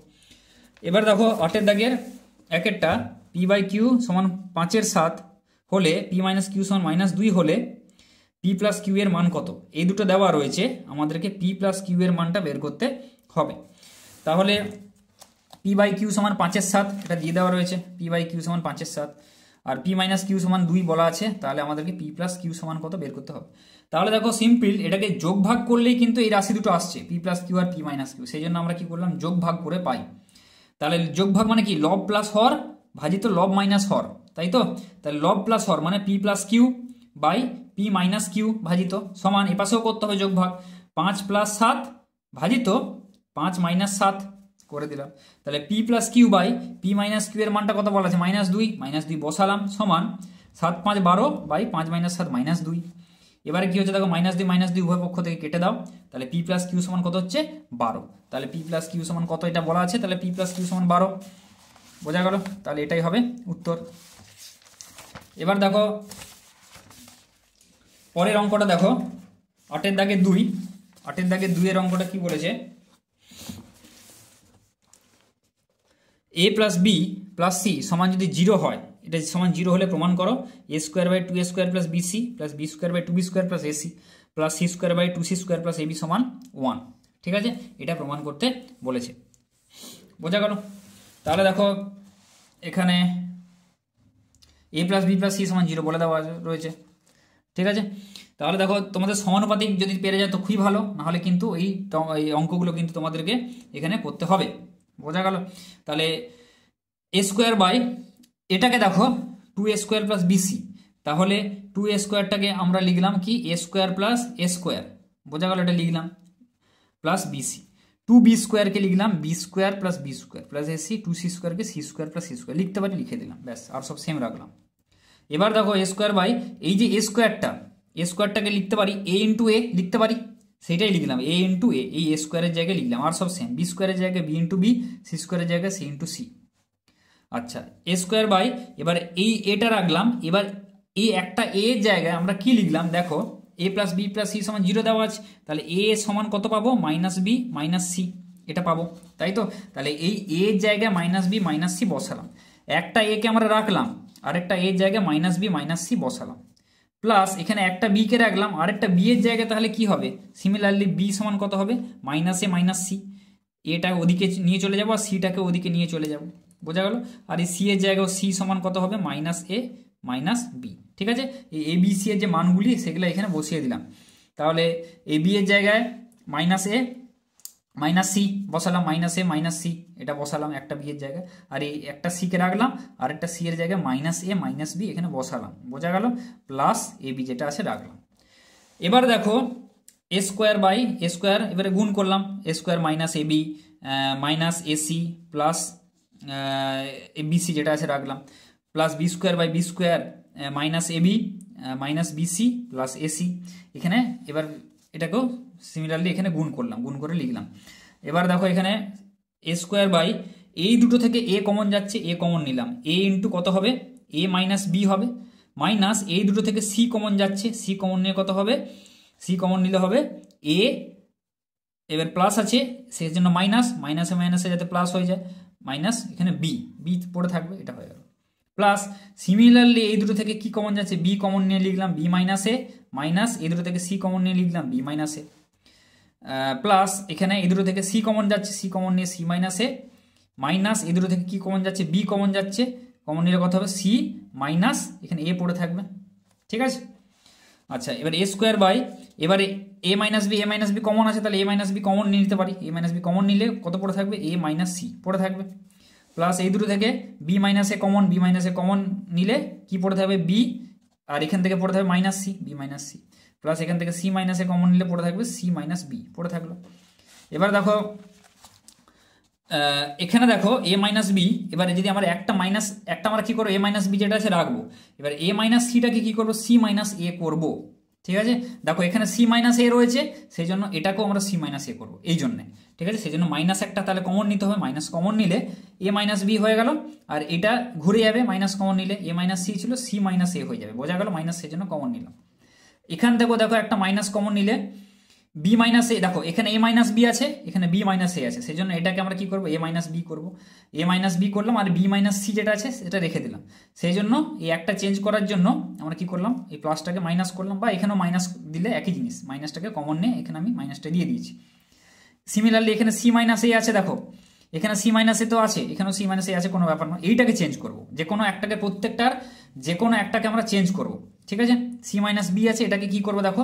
এবার দেখো 8-এর দাগের 1-এরটা p/q সমান 5/7 হলে p - q সমান -2 হলে p + q এর মান কত, এই দুটো দেওয়া রয়েছে, আমাদেরকে p + q এর মানটা বের করতে হবে। তাহলে p/q সমান 5/7 এটা দিয়ে দেওয়া রয়েছে, p/q সমান 5/7, আর p - q সমান 2 বলা আছে, তাহলে আমাদেরকে p + q সমান কত বের করতে হবে। তাহলে দেখো সিম্পল, এটাকে যোগ ভাগ করলেই কিন্তু এই রাশি দুটো আসছে p + q আর p - q, সেই জন্য আমরা কি করলাম যোগ ভাগ করে পাই। তাহলে যোগ ভাগ মানে কি লব প্লাস হর ভাজিত লব মাইনাস হর, তাই তো, তাহলে লব প্লাস হর মানে p + q by p - q ভাজিত সমান এপাশেও করতে হবে যোগ ভাগ 5 + 7 ভাজিত 5 - 7 করে দিলাম। তাহলে p + q by p - q এর মানটা কত বলা আছে -2 বসালাম, সমান 7 5 12 বাই 5 - 7 -2। এবারে কি হচ্ছে দেখো -2 উভয় পক্ষ থেকে কেটে দাও, তাহলে p + q সমান কত হচ্ছে 12, তাহলে p + q সমান কত এটা বলা আছে, তাহলে p + q সমান 12, বোঝা গেল, তাহলে এটাই হবে উত্তর। এবার দেখো পরের অঙ্কটা দেখো 8-এর দাগের 2, 8-এর দাগের 2 এর অঙ্কটা কি বলেছে, a + b + c সমান যদি 0 হয়, এটা সমান 0 হলে প্রমাণ করো a² / 2a² + bc + b² / 2b² + ac + c² / 2c² + ab সমান 1, ঠিক আছে, এটা প্রমাণ করতে বলেছে, বোঝা গেল। তাহলে দেখো এখানে a + b + c সমান 0 বলে দেওয়া রয়েছে, ঠিক আছে। তাহলে দেখো তোমাদের সমানুপাতিক যদি পেরে যায় তো খুবই ভালো, নাহলে কিন্তু এই অঙ্কগুলো কিন্তু তোমাদেরকে এখানে করতে হবে, বোঝা গেল। তাহলে a² এটাকে দেখো 2a² + bc, তাহলে 2a²টাকে আমরা লিখলাম কি a² + a², বোঝা গেল, এটা লিখলাম প্লাস bc, 2b² কে লিখলাম b² + b² plus ac, 2c² কে c² + c² লিখতে পারি, লিখে দিলাম, ব্যাস, আর সব সেম রাখলাম। এবার দেখো a² এই যে a²টাকে লিখতে পারি a × a লিখতে পারি, সেটাই লিখলাম a × a, এই a² এর জায়গায় লিখলাম, আর সব সেম, b² এর জায়গায় b × b, c² এর জায়গায় c × c, আচ্ছা এ স্কোয়ার বাই, এবার এই এটা রাখলাম, এবার এই একটা এ এর জায়গায় আমরা কি লিখলাম দেখো, এ প্লাস বি প্লাস সি সমান 0 দেওয়া আছে, তাহলে এ সমান কত পাবো, মাইনাস বি মাইনাস সি, এটা পাবো, তাই তো। তাহলে এই এ এর জায়গায় মাইনাস বি মাইনাস সি বসালাম, একটা এ কে আমরা রাখলাম, আরেকটা এর জায়গায় মাইনাস বি মাইনাস সি বসালাম, প্লাস এখানে একটা বি কে রাখলাম, আরেকটা বি এর জায়গায়, তাহলে কি হবে, সিমিলারলি বি সমান কত হবে, মাইনাস এ মাইনাস সি, এটা ওদিকে নিয়ে চলে যাবো আর সিটাকে ওদিকে নিয়ে চলে যাবো, বোঝা গেল। আর এই সি এর জায়গায় সি সমান কত হবে, মাইনাস এ মাইনাস বি, ঠিক আছে। এই এ বি সি এর যে মানগুলি সেগুলো এখানে বসিয়ে দিলাম, তাহলে এ বি এর জায়গায় মাইনাস এ মাইনাস সি বসালাম, মাইনাস এ মাইনাস সি এটা বসালাম একটা বি এর জায়গায়, আর এই একটা সি কে রাখলাম, আর একটা সি এর জায়গায় মাইনাস এ মাইনাস বি এখানে বসালাম, বোঝা গেল, প্লাস এ বি যেটা আছে রাখলাম। এবার দেখো a square by a square, এবারে গুণ করলাম, a square minus a b minus a c plus a b c যেটা আছে রাখলাম, plus b square by b square minus a b minus b c plus a c, এখানে এবার এটাকেও সিমিলারলি এখানে গুণ করলাম, গুণ করে লিখলাম। এবার দেখো এখানে এ স্কোয়ার বাই, এই দুটো থেকে এ কমন যাচ্ছে, এ কমন নিলাম, এ ইন্টু কত হবে, এ মাইনাস বি হবে, মাইনাস এই দুটো থেকে সি কমন যাচ্ছে, সি কমন নিয়ে কত হবে, সি কমন নিলে হবে এ, এবার প্লাস আছে সেই জন্য মাইনাস, মাইনাসে মাইনাসে যাতে প্লাস হয়ে যায়, মাইনাস এখানে বি, বি পড়ে থাকবে, এটা হয়ে গেল, প্লাস সিমিলারলি এই দুটো থেকে কি কমন যাচ্ছে, বি কমন নিয়ে লিখলাম বি মাইনাস এ, মাইনাস এই দুটো থেকে সি কমন নিয়ে লিখলাম বি মাইনাস এ, প্লাস এখানে এই দুটো থেকে সি কমন যাচ্ছে, সি কমন নিয়ে সি মাইনাস এ, মাইনাস এই দুটো থেকে কি কমন যাচ্ছে, বি কমন যাচ্ছে, কমন নিলে কত হবে, সি মাইনাস এখানে এ পড়ে থাকবে, ঠিক আছে। আচ্ছা এবার এ স্কোয়ার বাই, এবারে এ মাইনাস বি কমন আছে, তাহলে এ মাইনাস বি কমন নিয়ে নিতে পারি, এ মাইনাস বি কমন নিলে কত পড়ে থাকবে, এ মাইনাস সি পড়ে থাকবে, প্লাস এই দুটো থেকে বি মাইনাস এ কমন নিলে কি পড়ে থাকবে, বি, আর এখান থেকে পড়ে থাকবে minus c, b minus c, plus এখান থেকে সি মাইনাস এ কমন নিলে পড়ে থাকবে সি মাইনাস বি পড়ে থাকলো। এবার দেখো এখানে দেখো এ মাইনাস বি, এবারে যদি আমরা একটা আমরা কি করবো, এ মাইনাস বি যেটা আছে রাখবো, এবার এ মাইনাস সিটাকে কি করবো, সি মাইনাস এ করবো, ঠিক আছে। দেখো এখানে সি মাইনাস এ রয়েছে, সেই জন্য এটাকেও আমরা সি মাইনাস এ করবো এই জন্যে, ঠিক আছে। সেই জন্য মাইনাস একটা তাহলে কমন নিতে হবে, মাইনাস কমন নিলে এ মাইনাস বি হয়ে গেল, আর এটা ঘুরে যাবে, মাইনাস কমন নিলে এ মাইনাস সি ছিল সি মাইনাস এ হয়ে যাবে, বোঝা গেল, মাইনাস সেই জন্য কমন নিলাম। এখান থেকেও দেখো একটা মাইনাস কমন নিলে বি মাইনাস এ, দেখো এখানে এ মাইনাস বি আছে, এখানে বি মাইনাস এ আছে, সেই জন্য এটাকে আমরা কি করবো, এ মাইনাস বি করবো, এ মাইনাস বি করলাম, আর বি মাইনাস সি যেটা আছে সেটা রেখে দিলাম, সেই জন্য এই একটা চেঞ্জ করার জন্য আমরা কি করলাম, এই প্লাসটাকে মাইনাস করলাম, বা এখানেও মাইনাস দিলে একই জিনিস, মাইনাসটাকে কমন নিয়ে এখানে আমি মাইনাসটা দিয়ে দিয়েছি। সিমিলারলি এখানে সি মাইনাস এ আছে, দেখো এখানে সি মাইনাস এ তো আছে, এখানেও সি মাইনাস এ আছে, কোনো ব্যাপার না, এইটাকে চেঞ্জ করবো, যে কোনো একটাকে, প্রত্যেকটার যে কোনো একটাকে আমরা চেঞ্জ করবো, ঠিক আছে। সি মাইনাস বি আছে, এটাকে কি করবো, দেখো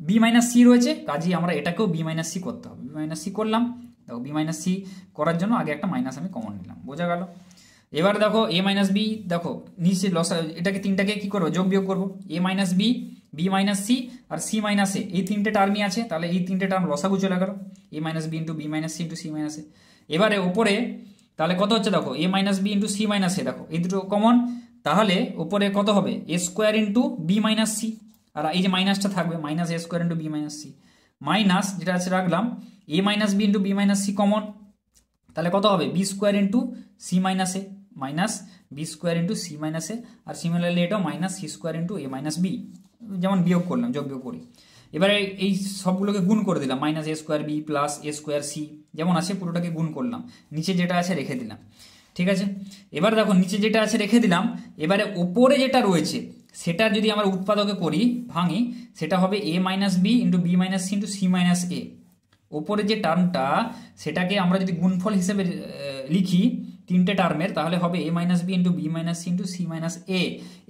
বি মাইনাস সি রয়েছে, কাজেই আমরা এটাকেও বি মাইনাস সি করতে হবে, বি মাইনাস সি করলাম, দেখো বি মাইনাস সি করার জন্য আগে একটা মাইনাস আমি কমন নিলাম, বোঝা গেল। এবার দেখো এ মাইনাস বি, দেখো নিচে লসা, এটাকে তিনটাকে কি করবো, যোগ বিয়োগ করবো, a minus b, b minus c আর সি মাইনাস এ, এই তিনটে টার্মই আছে, তাহলে এই তিনটে টার্ম লসাগু চলে গেল, a minus b into b minus c into c minus a. এবারে ওপরে তাহলে কত হচ্ছে, দেখো a minus b into c minus a, দেখো এই দুটো কমন, তাহলে ওপরে কত হবে, a square into b minus c, আর এই যে মাইনাসটা থাকবে, minus a square into b minus c, minus যেটা আছে রাখলাম a minus b into b minus c common, তাহলে কত হবে, B square into c minus a, minus b square into c minus a, আর সিমিলারলি এটাও minus c square into a minus b, যেমন বিয়োগ করলাম, যোগ বিয়োগ করি। এবারে এই সবগুলোকে গুণ করে দিলাম, minus a square B plus A square C যেমন আছে পুরোটাকে গুণ করলাম, নিচে যেটা আছে রেখে দিলাম, ঠিক আছে। এবার দেখো নিচে যেটা আছে রেখে দিলাম, এবারে ওপরে যেটা রয়েছে সেটা যদি আমরা উৎপাদকে করি, ভাঙি, সেটা হবে a minus b into b minus c into c minus a. ওপরে যে টার্মটা সেটাকে আমরা যদি গুণফল হিসেবে লিখি তিনটে টার্মের, তাহলে হবে a minus b into b minus c into c minus a.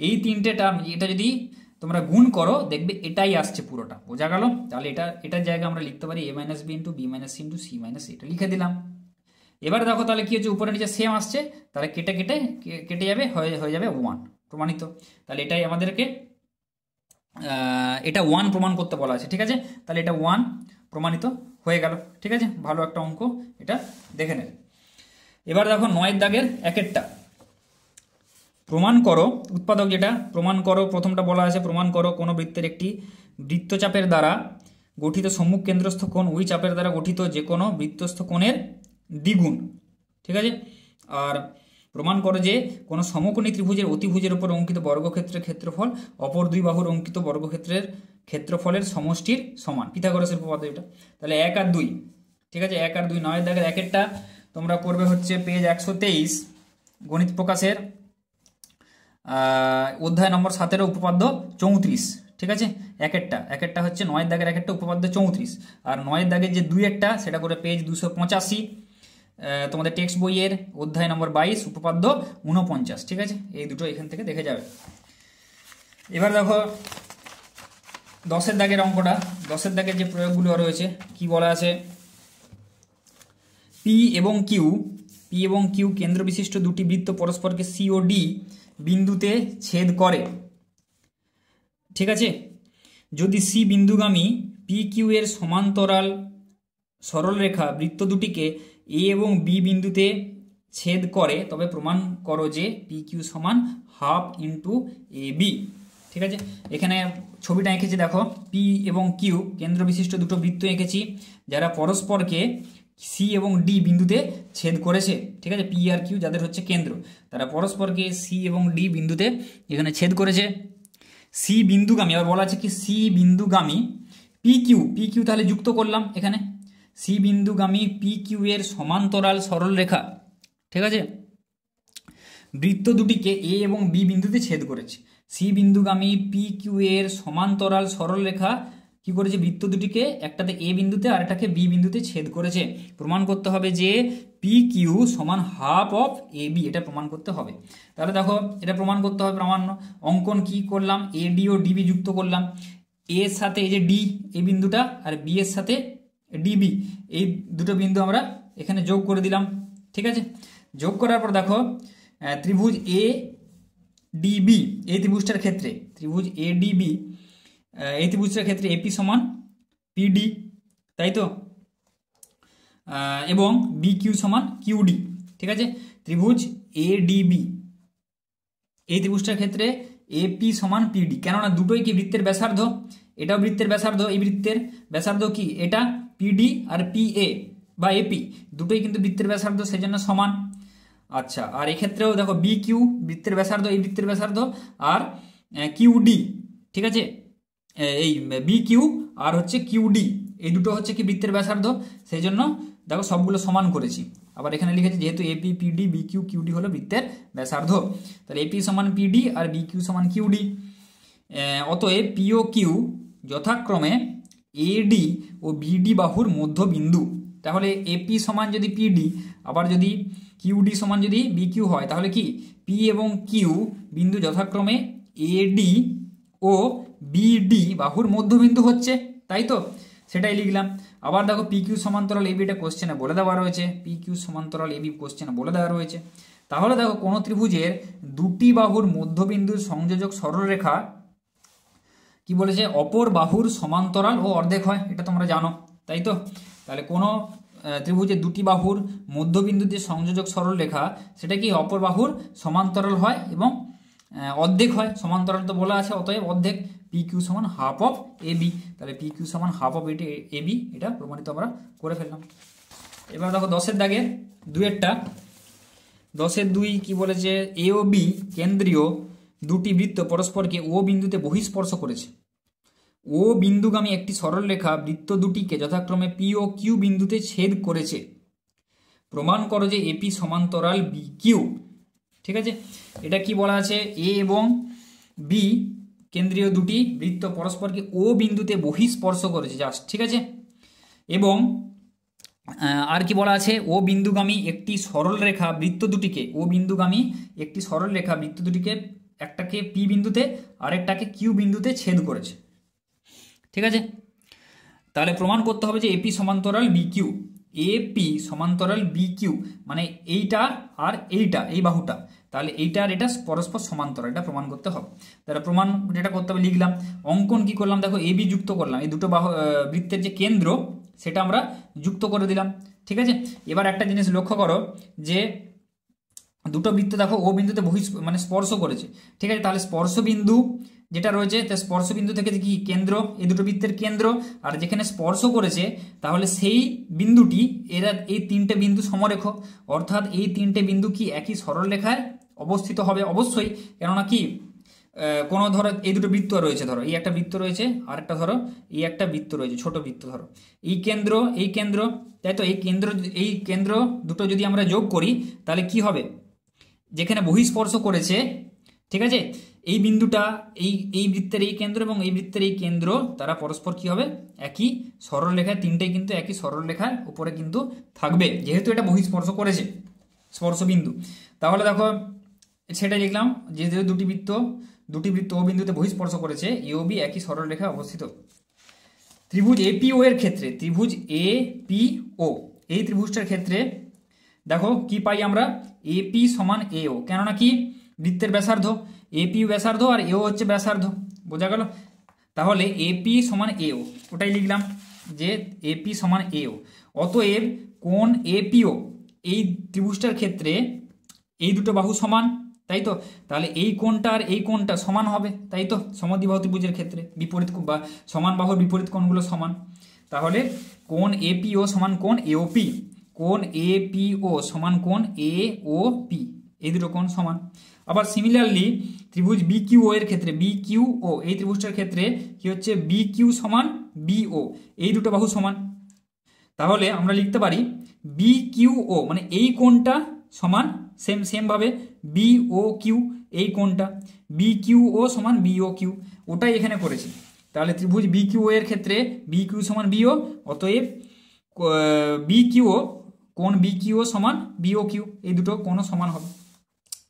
এই তিনটে টার্ম এটা যদি তোমরা গুণ করো দেখবে এটাই আসছে পুরোটা, বোঝা গেল। তাহলে এটার জায়গায় আমরা লিখতে পারি a minus b into b minus c into c minus এটা লিখে দিলাম। এবার দেখো তাহলে কি হচ্ছে, উপরে নিচে সেম আসছে, তাহলে কেটে যাবে, হয়ে যাবে 1 প্রমাণিত। তাহলে এটাই আমাদেরকে এটা 1 প্রমাণ করতে বলা আছে, ঠিক আছে। তাহলে এটা 1 প্রমাণিত হয়ে গেল, ঠিক আছে। ভালো একটা অঙ্ক, এটা দেখে নেবে। এবার দেখো 9 দাগের একেরটা, প্রমাণ করো উৎপাদক, যেটা প্রমাণ করো প্রথমটা বলা আছে, প্রমাণ করো কোনো বৃত্তের একটি বৃত্তচাপের দ্বারা গঠিত সম্মুখ কেন্দ্রস্থ কোণ ওই চাপের দ্বারা গঠিত যে কোনো বৃত্তস্থ কোণের দ্বিগুণ, ঠিক আছে। আর প্রমাণ করো যে কোনো সমকোণী ত্রিভুজের অতিভুজের উপর অঙ্কিত বর্গক্ষেত্রের ক্ষেত্রফল অপর দুই বাহুর অঙ্কিত বর্গক্ষেত্রের ক্ষেত্রফলের সমষ্টির সমান। পিথাগোরাসের উপপাদ্য এটা। তাহলে 1 আর 2, ঠিক আছে, 1 আর 2 9 দাগের একেরটা তোমরা করবে হচ্ছে পেজ 123 গণিত প্রকাশের অধ্যায় নম্বর 17 উপপাদ্য 34, ঠিক আছে। একেরটা হচ্ছে 9 দাগের একেরটা উপপাদ্য 34, আর 9 দাগের যে 2 একটা সেটা করে পেজ 285 তোমাদের টেক্সট বইয়ের অধ্যায় নম্বর 22 উপপাদ্য 49, ঠিক আছে। এই দুটো এখান থেকে দেখে যাবে। এবার দেখো 10 দাগের অঙ্কটা, 10 দাগের যে প্রয়োগগুলো রয়েছে কি বলা আছে, পি এবং কিউ কেন্দ্র বিশিষ্ট দুটি বৃত্ত পরস্পরকে সি ও ডি বিন্দুতে ছেদ করে, ঠিক আছে। যদি সি বিন্দুগামী পি কিউ এর সমান্তরাল সরলরেখা বৃত্ত দুটিকে এ এবং বি বিন্দুতে ছেদ করে তবে প্রমাণ করো যে পি কিউ সমান হাফ ইন্টু এ বি, ঠিক আছে। এখানে ছবিটা এঁকেছি দেখো, পি এবং কিউ কেন্দ্র বিশিষ্ট দুটো বৃত্ত এঁকেছি যারা পরস্পরকে সি এবং ডি বিন্দুতে ছেদ করেছে, ঠিক আছে। পি আর কিউ যাদের হচ্ছে কেন্দ্র, তারা পরস্পরকে সি এবং ডি বিন্দুতে এখানে ছেদ করেছে। সি বিন্দুগামী, আবার বলা আছে কি সি বিন্দুগামী পি কিউ তাহলে যুক্ত করলাম এখানে, সি বিন্দুগামী পি কিউ এর সমান্তরাল সরলরেখা, ঠিক আছে, বৃত্ত দুটিকে এ এবং বি বিন্দুতে ছেদ করেছে। সি বিন্দুগামী পি কিউ এর সমান্তরাল সরলরেখা কি করেছে, বৃত্ত দুটিকে একটাতে এ বিন্দুতে আর একটাকে বি বিন্দুতে ছেদ করেছে। প্রমাণ করতে হবে যে পি কিউ সমান হাফ অফ এ বি, এটা প্রমাণ করতে হবে। তাহলে দেখো এটা প্রমাণ করতে হবে প্রামাণ্য। অঙ্কন কি করলাম, এ ডি ও ডিবি যুক্ত করলাম, এ এর সাথে এই যে ডি এই বিন্দুটা আর বি এর সাথে ডিবি এই দুটো বিন্দু আমরা এখানে যোগ করে দিলাম, ঠিক আছে। যোগ করার পর দেখো ত্রিভুজ এ ডিবি এই ত্রিভুজটার ক্ষেত্রে ত্রিভুজ এ ডিবি এই ত্রিভুজটার ক্ষেত্রে এপি সমান পিডি, তাই তো, এবং বি কিউ সমান কিউডি, ঠিক আছে। ত্রিভুজ এ ডিবি এই ত্রিভুজটার ক্ষেত্রে এপি সমান পিডি, কেননা দুটোই কি বৃত্তের ব্যাসার্ধ, এটাও বৃত্তের ব্যাসার্ধ, এই বৃত্তের ব্যাসার্ধ কি এটা পিডি আর পি এ বা এপি দুটোই কিন্তু বৃত্তের ব্যাসার্ধ, সেই জন্য সমান। আচ্ছা, আর এক্ষেত্রেও দেখো বি কিউ বৃত্তের ব্যাসার্ধ, এই বৃত্তের ব্যাসার্ধ, আর কিউডি, ঠিক আছে, এই বি কিউ আর হচ্ছে কিউডি এই দুটো হচ্ছে কি বৃত্তের ব্যাসার্ধ, সেই জন্য দেখো সবগুলো সমান করেছি। আবার এখানে লিখেছি যেহেতু AP PD B Q QD হলো বৃত্তের ব্যাসার্ধ, তাহলে এপি সমান পিডি আর বি কিউ সমান কিউডি। অতএব পি ও কিউ যথাক্রমে এডি ও বিডি বাহুর মধ্যবিন্দু। তাহলে এপি সমান যদি পিডি আবার যদি কিউডি সমান যদি বিকিউ হয় তাহলে কি পি এবং কিউ বিন্দু যথাক্রমে এডি ও বিডি বাহুর মধ্যবিন্দু হচ্ছে, তাই তো, সেটাই লিখলাম। আবার দেখো পি কিউ সমান্তরাল এবি, এটা কোশ্চেনে বলে দেওয়া রয়েছে, পি কিউ সমান্তরাল এবি কোশ্চেনে বলে দেওয়া রয়েছে। তাহলে দেখো কোন ত্রিভুজের দুটি বাহুর মধ্যবিন্দুর সংযোজক সরলরেখা কি বলেছে, অপর বাহুর সমান্তরাল ও অর্ধেক হয়, এটা তোমরা জানো, তাই তো। তাহলে কোন ত্রিভুজের দুটি বাহুর মধ্যবিন্দুতে সংযোজক সরলরেখা সেটা কি অপর বাহুর সমান্তরাল হয় এবং অর্ধেক হয়, সমান্তরাল তো বলা আছে, অতএব অর্ধেক। পি কিউ সমান হাফ অফ এ বি, তাহলে পি কিউ সমান হাফ অফ এ বি, এটা প্রমাণিত আমরা করে ফেললাম। এবার দেখো 10 দাগের 2 10 কি বলেছে, এ ও বি কেন্দ্রীয় দুটি বৃত্ত পরস্পরকে ও বিন্দুতে বহিঃস্পর্শ করেছে। ও বিন্দুগামী একটি সরলরেখা বৃত্ত দুটিকে যথাক্রমে পি ও কিউ বিন্দুতে ছেদ করেছে। প্রমাণ করো যে এপি সমান্তরাল বি কিউ, ঠিক আছে। এটা কি বলা আছে, এ এবং বি কেন্দ্রীয় দুটি বৃত্ত পরস্পরকে ও বিন্দুতে বহিঃস্পর্শ করেছে জাস্ট, ঠিক আছে। এবং আর কি বলা আছে, ও বিন্দুগামী একটি সরলরেখা বৃত্ত দুটিকে ও বিন্দুগামী একটি সরলরেখা বৃত্ত দুটিকে একটাকে পি বিন্দুতে আরেকটাকে কিউ বিন্দুতে ছেদ করেছে, ঠিক আছে। তাহলে প্রমাণ করতে হবে যে এপি সমান্তরাল বি কিউ, এপি সমান্তরাল বি কিউ মানে এইটা আর এইটা এই বাহুটা, তাহলে এইটা আর এটা পরস্পর সমান্তরাল, এটা প্রমাণ করতে হবে। তাহলে প্রমাণ যেটা করতে হবে লিখলাম। অঙ্কন কি করলাম, দেখো এবি যুক্ত করলাম, এই দুটো বাহু বৃত্তের যে কেন্দ্র সেটা আমরা যুক্ত করে দিলাম, ঠিক আছে। এবার একটা জিনিস লক্ষ্য করো যে দুটো বৃত্ত দেখো ও বিন্দুতে মানে স্পর্শ করেছে, ঠিক আছে। তাহলে স্পর্শ বিন্দু যেটা রয়েছে, স্পর্শ বিন্দু থেকে কি কেন্দ্র, এই দুটো বৃত্তের কেন্দ্র, আর যেখানে স্পর্শ করেছে তাহলে সেই বিন্দুটি, এরা এই তিনটে বিন্দু সমরেখ, অর্থাৎ এই তিনটে বিন্দু কি একই সরলরেখায় অবস্থিত হবে অবশ্যই। কেননা কি কোনো ধরো এই দুটো বৃত্ত রয়েছে, ধরো এই একটা বৃত্ত রয়েছে, আর একটা ধরো এই একটা বৃত্ত রয়েছে, ছোট বৃত্ত ধরো এই কেন্দ্র, তাই তো এই কেন্দ্র দুটো যদি আমরা যোগ করি তাহলে কি হবে, যেখানে বহিঃস্পর্শ করেছে, ঠিক আছে, এই বিন্দুটা এই বৃত্তের এই কেন্দ্র এবং এই বৃত্তের এই কেন্দ্র, তারা পরস্পর কি হবে, একই সরলরেখায়, তিনটেই কিন্তু একই সরলরেখার উপরে কিন্তু থাকবে, যেহেতু এটা বহিঃস্পর্শ করেছে স্পর্শ বিন্দু। তাহলে দেখো সেটা লিখলাম যে দুটি বৃত্ত ও বিন্দুতে বহিঃস্পর্শ করেছে, এ ও বি একই সরলরেখায় অবস্থিত। ত্রিভুজ এপিও এর ক্ষেত্রে, ত্রিভুজ এপিও এই ত্রিভুজটার ক্ষেত্রে দেখো কি পাই আমরা, এপি সমান এও, কেননা কি বৃত্তের ব্যাসার্ধ, এপি ব্যাসার্ধ আর এও হচ্ছে ব্যাসার্ধ, বোঝা গেল। তাহলে এপি সমান এও, ওটাই লিখলাম যে এপি সমান এও। অতএব কোণ এপিও এই ত্রিভুজটার ক্ষেত্রে এই দুটো বাহু সমান, তাই তো। তাহলে এই কোণটা আর এই কোণটা সমান হবে, তাই তো, সমদ্বিবাহু ত্রিভুজের ক্ষেত্রে বিপরীত বা সমান বাহুর বিপরীত কোণগুলো সমান। তাহলে কোণ এপিও সমান কোণ এওপি, কোণ এপিও সমান কোণ এওপি, এই দুটো কোণ সমান। আবার সিমিলারলি ত্রিভুজ বিকিউও এর ক্ষেত্রে, বিকিউও এই ত্রিভুজটার ক্ষেত্রে কি হচ্ছে, বিকিউ সমান বিও, এই দুটো বাহু সমান। তাহলে আমরা লিখতে পারি বিকিউও মানে এই কোণটা সমান সেম ভাবে বিও কিউ, এই কোণটা বিকিউও সমান বিও কিউ, ওটাই এখানে করেছি। তাহলে ত্রিভুজ বিকিউও এর ক্ষেত্রে বিকিউ সমান বিও, অতএব বিকিউও কোণ বিকিউও সমান বিও কিউ, এই দুটো কোণও সমান হবে,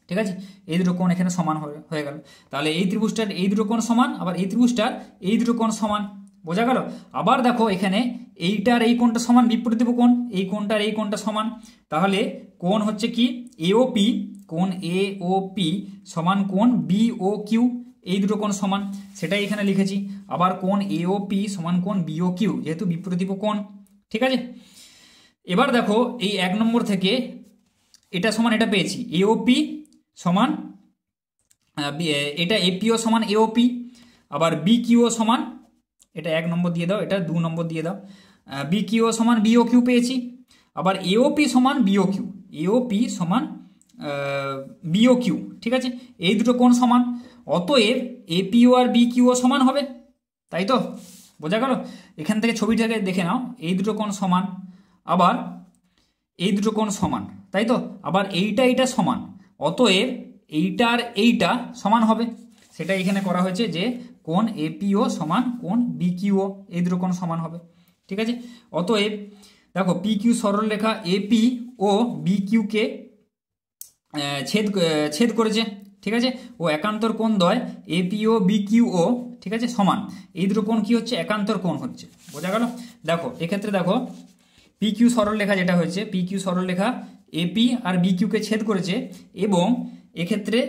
ঠিক আছে। এই দুটো কোণ এখানে সমান হয়ে গেল। তাহলে এই ত্রিভুজটার এই দুটো কোণ সমান, আবার এই ত্রিভুজটার এই দুটো কোণ সমান, বোঝা গেল। আবার দেখো এখানে এইটার এই কোণটা সমান, বিপরীত কোণ, এই কোণটার এই কোণটা সমান, তাহলে কোণ হচ্ছে কি এওপি, কোণ এওপি সমান কোণ বিও কিউ, এই দুটো কোণ সমান, সেটাই এখানে লিখেছি। আবার কোণ এওপি সমান কোণ বিও কিউ, যেহেতু বিপরীত কোণ, ঠিক আছে। এবার দেখো এই 1 নম্বর থেকে এটা সমান এটা পেয়েছি, এওপি সমান এটা এপিও সমান এওপি, আবার বিকিউও সমান, এটা 1 নম্বর দিয়ে দাও, এটা 2 নম্বর দিয়ে দাও, বিকিউও সমান বিও কিউ পেয়েছি। আবার এওপি সমান বিও কিউ, এওপি সমান বিও কিউ, ঠিক আছে, এই দুটো কোণ সমান, অতএব এপিও আর বিকিউও সমান হবে, তাই তো, বোঝা গেল। এখান থেকে ছবিটাকে দেখে নাও, এই দুটো কোণ সমান, আবার এই দুটো কোণ সমান, তাই তো, আবার এইটা সমান, অতএব এইটার এইটা সমান হবে, সেটা এখানে করা হয়েছে যে কোণ এপিও সমান কোণ বিকিউও, এই দুটো কোণ সমান হবে, ঠিক আছে। অতএব দেখো পিকিউ সরলরেখা এপি ও বিকিউকে ছেদ করেছে, ঠিক আছে, ও একান্তর কোণ দ্বয় এপিও বিকিউও, ঠিক আছে, সমান, এই দুটো কোণ কি হচ্ছে, একান্তর কোণ হচ্ছে, বোঝা গেল। দেখো এক্ষেত্রে দেখো পিকিউ সরলরেখা যেটা হয়েছে, পিকিউ সরলরেখা এপি আর বিকিউকে ছেদ করেছে, এবং এক্ষেত্রে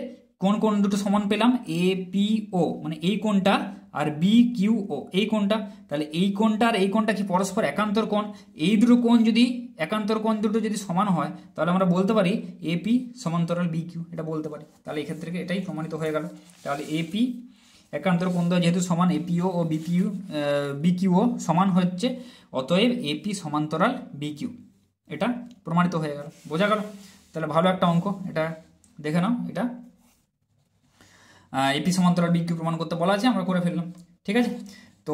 কোণ দুটো সমান পেলাম, এপিও মানে এই কোণটা আর বিকিউও এই কোণটা, তাহলে এই কোণটা আর এই কোণটা কি পরস্পর একান্তর কোণ, এই দুটো কোণ যদি একান্তর কোণ দুটো যদি সমান হয় তাহলে আমরা বলতে পারি এপি সমান্তরাল বিকিউ, এটা বলতে পারি। তাহলে এক্ষেত্রে এটাই প্রমাণিত হয়ে গেল। তাহলে এপি একান্তর কোণ দ্বয় যেহেতু সমান, এপিও ও বিকিউও সমান হচ্ছে, অতএব এপি সমান্তরাল বিকিউ, এটা প্রমাণিত হয়ে গেল, বোঝা গেল। তাহলে ভালো একটা অঙ্ক, এটা দেখে নাও, এটা এপি সমান্তরাল বিকিউ প্রমাণ করতে বলা আছে, আমরা করে ফেললাম, ঠিক আছে। তো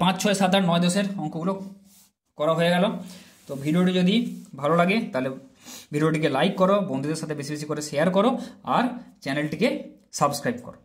5, 6, 7, 8, 9, 10 অঙ্কগুলো করা হয়ে গেল। তো ভিডিওটি যদি ভালো লাগে তাহলে ভিডিওটিকে লাইক করো, বন্ধুদের সাথে বেশি বেশি করে শেয়ার করো, আর চ্যানেলটিকে সাবস্ক্রাইব করো।